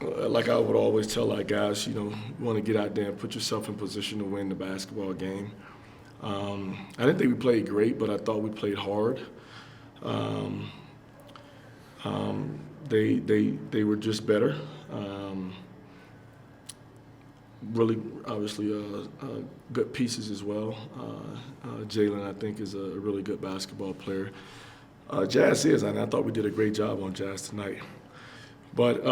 Like I would always tell our guys, you want to get out there and put yourself in position to win the basketball game. I didn't think we played great, but I thought we played hard. Um, they were just better. Really, obviously, good pieces as well. Jalen, I think, is a really good basketball player. Jazz is, and I thought we did a great job on Jazz tonight. But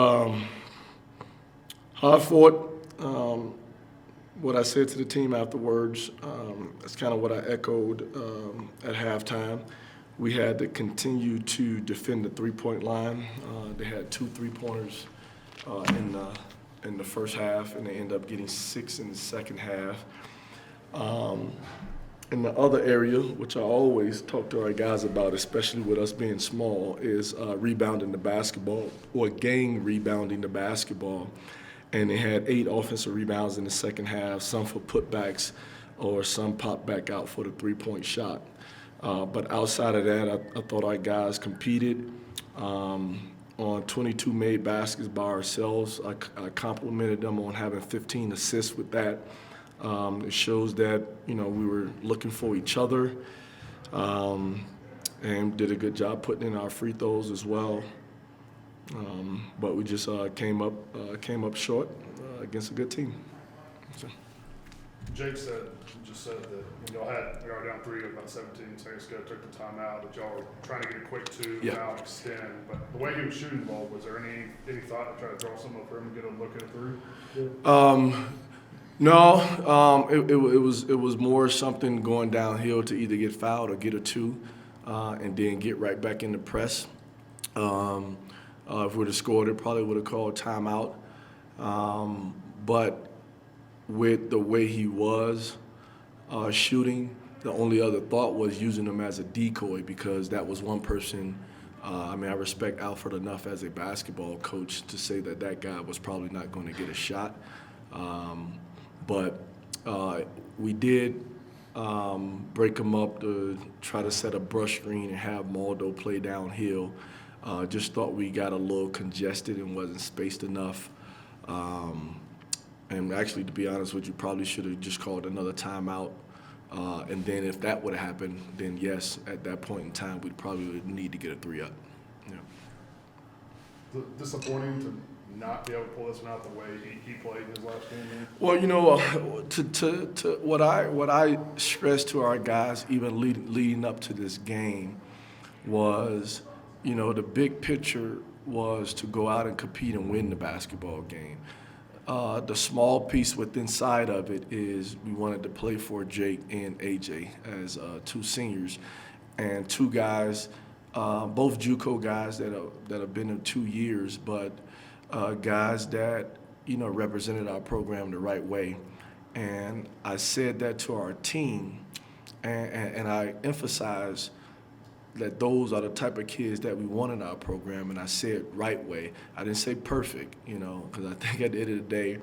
hard fought. What I said to the team afterwards, that's kind of what I echoed at halftime. We had to continue to defend the three-point line. They had 2 3-pointers in the first half, and they ended up getting 6 in the second half. In the other area, which I always talk to our guys about, especially with us being small, is rebounding the basketball or gang rebounding the basketball. And they had 8 offensive rebounds in the second half, some for putbacks or some popped back out for the three-point shot. But outside of that, I thought our guys competed on 22 made baskets by ourselves. I complimented them on having 15 assists with that. It shows that, we were looking for each other and did a good job putting in our free throws as well. But we just came up short against a good team. So. Jake just said that when y'all were down 3 with about 17 seconds ago, took the timeout, that y'all were trying to get a quick 2, now extend. But the way he was shooting the ball, was there any thought to try to draw some up for him and get him looking through? No, it was more something going downhill to either get fouled or get a 2, and then get right back in the press. If we'd have scored, it probably would have called timeout. But with the way he was shooting, the only other thought was using him as a decoy, because that was one person. I respect Alfred enough as a basketball coach to say that guy was probably not going to get a shot. But we did break him up to try to set a brush screen and have Maldo play downhill. Just thought we got a little congested and wasn't spaced enough. And actually, to be honest with you, probably should have just called another timeout. And then if that would have happened, then yes, at that point in time, we'd probably need to get a 3 up. Yeah. Disappointing to not be able to pull this one out the way he played in his last game, man? Well, to what I stressed to our guys, even leading up to this game, was, the big picture was to go out and compete and win the basketball game. The small piece inside of it is we wanted to play for Jake and AJ as 2 seniors, and 2 guys, both JUCO guys that have been in 2 years, but guys that represented our program the right way. And I said that to our team, and I emphasized that those are the type of kids that we want in our program, and I said right way. I didn't say perfect, because I think at the end of the day,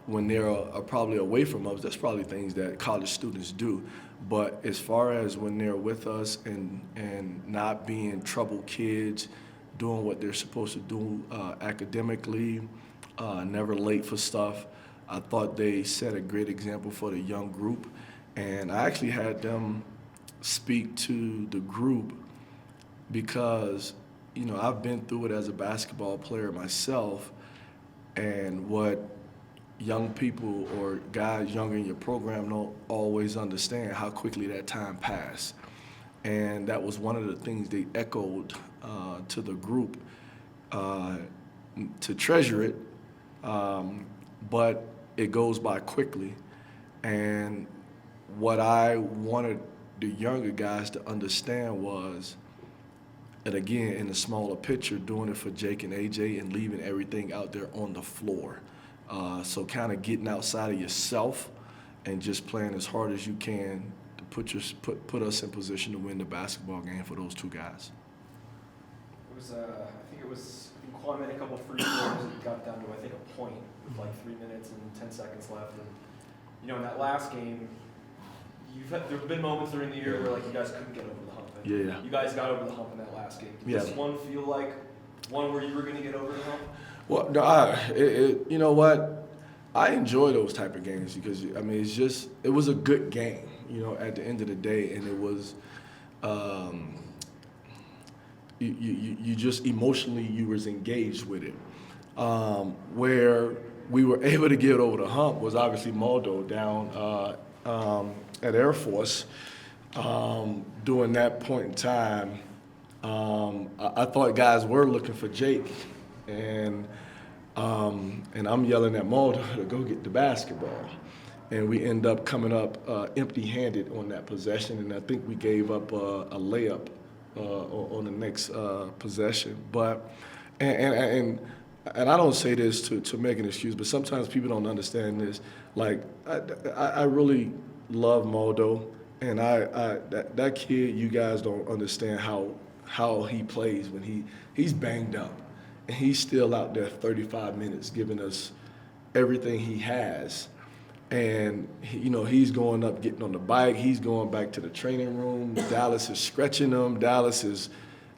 when they're probably away from us, that's probably things that college students do. But as far as when they're with us and not being troubled kids, doing what they're supposed to do academically, never late for stuff, I thought they set a great example for the young group. And I actually had them speak to the group because, I've been through it as a basketball player myself, and what young people or guys younger in your program don't always understand how quickly that time passed. And that was one of the things they echoed to the group, to treasure it, but it goes by quickly. And what I wanted the younger guys to understand was, and again, in the smaller picture, doing it for Jake and AJ and leaving everything out there on the floor. So kind of getting outside of yourself and just playing as hard as you can to put us in position to win the basketball game for those 2 guys. It was, I think Quan made a couple free throws and got down to, I think, a point with like 3 minutes and 10 seconds left. And, in that last game, there have been moments during the year where you guys couldn't get over the hump. Yeah. You guys got over the hump in that last game. Did this one feel like one where you were going to get over the hump? Well, no, you know what? I enjoy those type of games because I mean it was a good game, you know, at the end of the day, and it was you just emotionally you was engaged with it. Where we were able to get over the hump was obviously Maldo down at Air Force. During that point in time, I thought guys were looking for Jake, and I'm yelling at Maldo to go get the basketball. And we end up coming up empty-handed on that possession, and I think we gave up a layup on the next possession. But and I don't say this to make an excuse, but sometimes people don't understand this. Like I really love Maldo, and that kid, you guys don't understand how he plays when he's banged up, and he's still out there 35 minutes giving us everything he has. And you know, he's going up, getting on the bike. He's going back to the training room. Dallas is stretching him. Dallas is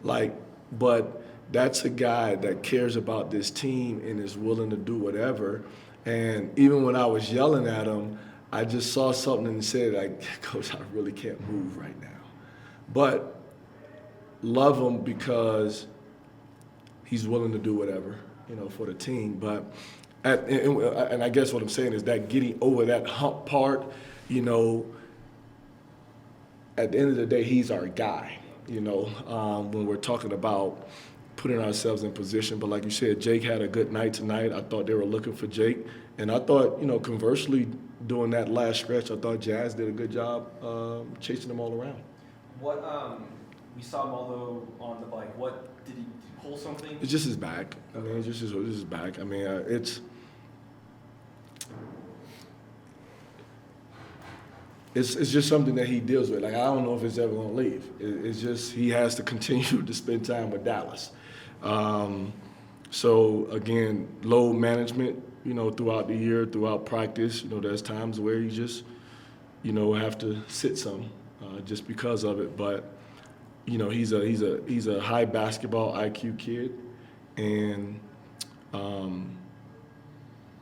like, but that's a guy that cares about this team and is willing to do whatever. And even when I was yelling at him, I just saw something and said, like, Coach, I really can't move right now. But love him because he's willing to do whatever, you know, for the team. But and I guess what I'm saying is that getting over that hump part, you know, at the end of the day, he's our guy, you know, when we're talking about putting ourselves in position. But like you said, Jake had a good night tonight. I thought they were looking for Jake. And I thought, you know, conversely, during that last stretch, I thought Jazz did a good job chasing them all around. What, we saw Maldo on the bike. What, did he pull something? It's just his back. I mean, it's just his back. I mean, It's just something that he deals with. Like, I don't know if it's ever going to leave. It's just he has to continue to spend time with Dallas. So, again, load management, you know, throughout the year, throughout practice, you know, there's times where you just, you know, have to sit some just because of it. But, you know, he's a high basketball IQ kid. And,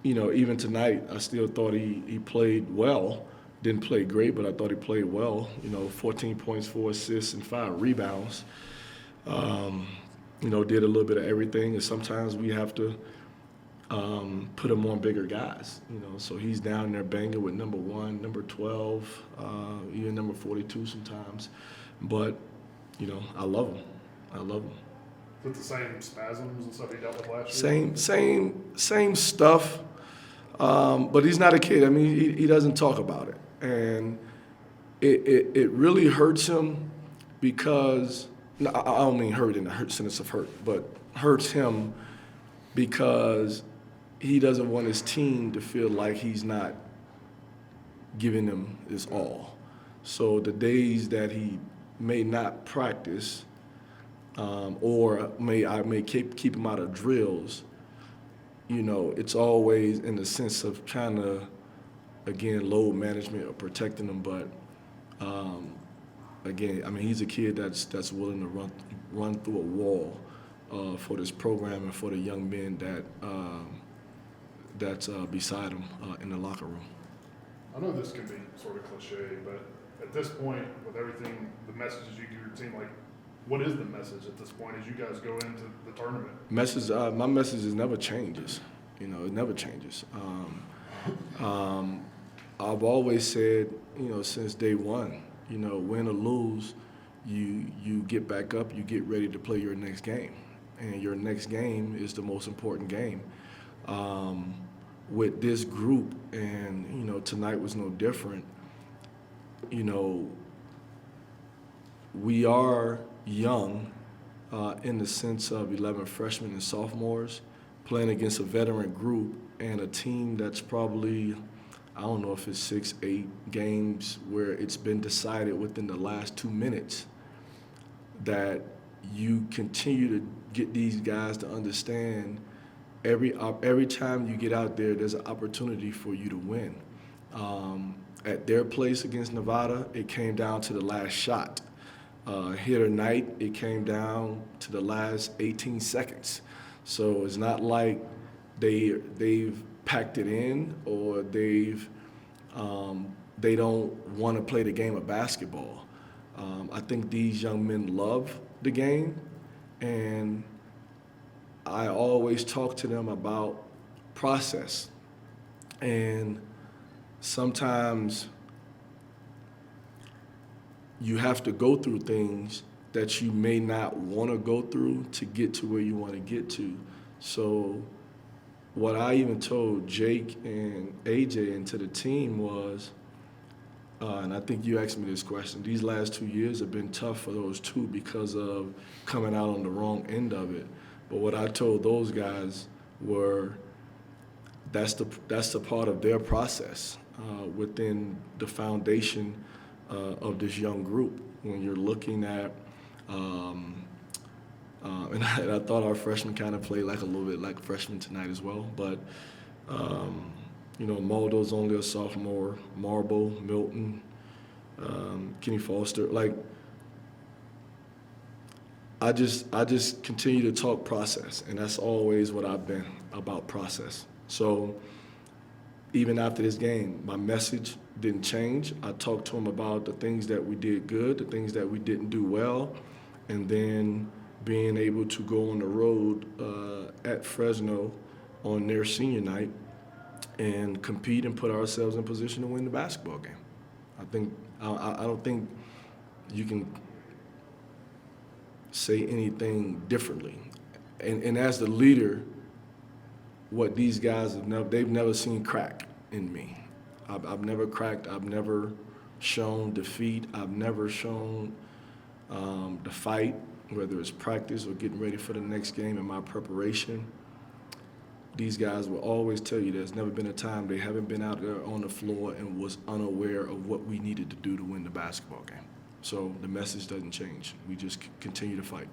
you know, even tonight, I still thought he played well. Didn't play great, but I thought he played well. You know, 14 points, 4 assists, and 5 rebounds. You know, did a little bit of everything, and sometimes we have to put him on bigger guys. You know, so he's down there banging with number 1, number 12, even number 42 sometimes. But, you know, I love him. I love him. Is it the same spasms and stuff he dealt with last year? Same stuff. But he's not a kid. I mean, he doesn't talk about it. And it really hurts him because, no, I don't mean hurt in the sense of hurt, but hurts him because he doesn't want his team to feel like he's not giving them his all. So the days that he may not practice or I may keep him out of drills, you know, it's always in the sense of trying to, again, load management or protecting them. But again, I mean, he's a kid that's willing to run through a wall for this program and for the young men that's beside him in the locker room. I know this can be sort of cliche, but at this point, with everything, the messages you give your team, like, what is the message at this point as you guys go into the tournament? My message is never changes. You know, it never changes. I've always said, you know, since day one, you know, win or lose, you get back up, you get ready to play your next game. And your next game is the most important game. With this group, and, you know, tonight was no different, you know, we are young in the sense of 11 freshmen and sophomores playing against a veteran group and a team that's probably, I don't know if it's 6, 8 games where it's been decided within the last 2 minutes, that you continue to get these guys to understand every time you get out there, there's an opportunity for you to win. At their place against Nevada, it came down to the last shot. Here tonight, it came down to the last 18 seconds. So it's not like they've packed it in or they don't want to play the game of basketball. I think these young men love the game, and I always talk to them about process. And sometimes you have to go through things that you may not want to go through to get to where you want to get to. So what I even told Jake and AJ and to the team was, and I think you asked me this question, these last 2 years have been tough for those two because of coming out on the wrong end of it. But what I told those guys were that's the part of their process within the foundation of this young group. When you're looking at, and I thought our freshmen kind of played like a little bit like freshmen tonight as well, but Maldo's only a sophomore, Marble, Milton, Kenny Foster, like I just continue to talk process, and that's always what I've been about, process. So even after this game, my message didn't change. I talked to them about the things that we did good, the things that we didn't do well, and then being able to go on the road at Fresno on their senior night and compete and put ourselves in position to win the basketball game. I don't think you can say anything differently. And as the leader, what these guys they've never seen crack in me. I've never cracked. I've never shown defeat. I've never shown the fight, whether it's practice or getting ready for the next game in my preparation. These guys will always tell you there's never been a time they haven't been out there on the floor and was unaware of what we needed to do to win the basketball game. So the message doesn't change. We just continue to fight.